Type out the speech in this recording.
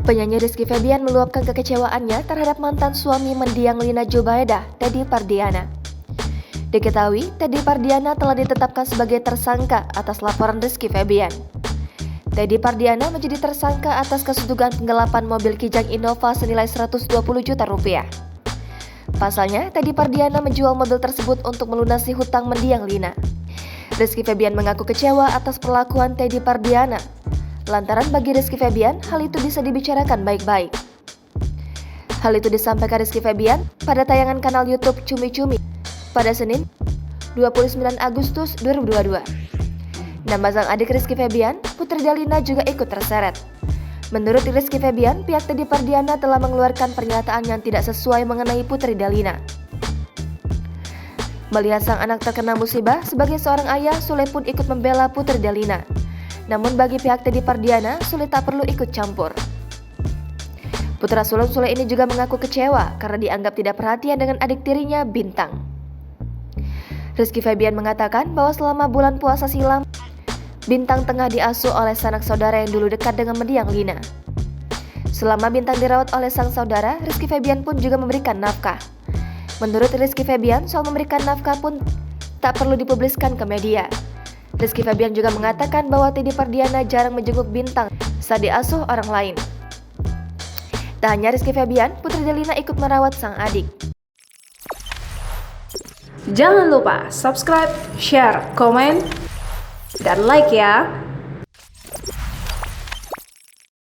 Penyanyi Rizky Febian meluapkan kekecewaannya terhadap mantan suami mendiang Lina Jubaedah, Teddy Pardiana. Diketahui, Teddy Pardiana telah ditetapkan sebagai tersangka atas laporan Rizky Febian. Teddy Pardiana menjadi tersangka atas kasus dugaan penggelapan mobil Kijang Innova senilai 120 juta rupiah. Pasalnya, Teddy Pardiana menjual mobil tersebut untuk melunasi hutang mendiang Lina. Rizky Febian mengaku kecewa atas perlakuan Teddy Pardiana. Lantaran bagi Rizky Febian, hal itu bisa dibicarakan baik-baik. Hal itu disampaikan Rizky Febian pada tayangan kanal YouTube Cumi Cumi pada Senin, 29 Agustus 2022. Nama sang adik Rizky Febian, Putri Dalina juga ikut terseret. Menurut Rizky Febian, pihak Teddy Pardiana telah mengeluarkan pernyataan yang tidak sesuai mengenai Putri Dalina. Melihat sang anak terkena musibah, sebagai seorang ayah, Sule pun ikut membela Putri Dalina. Namun bagi pihak Teddy Pardiana, Sule tak perlu ikut campur. Putra sulung Sule ini juga mengaku kecewa karena dianggap tidak perhatian dengan adik tirinya, Bintang. Rizky Febian mengatakan bahwa selama bulan puasa silam, Bintang tengah diasuh oleh sanak saudara yang dulu dekat dengan mendiang Lina. Selama Bintang dirawat oleh sang saudara, Rizky Febian pun juga memberikan nafkah. Menurut Rizky Febian, soal memberikan nafkah pun tak perlu dipubliskan ke media. Rizky Febian juga mengatakan bahwa Teddy Pardiana jarang menjenguk Bintang saat diasuh orang lain. Tak hanya Rizky Febian, Putri Dalina ikut merawat sang adik. Jangan lupa subscribe, share, komen, dan like ya!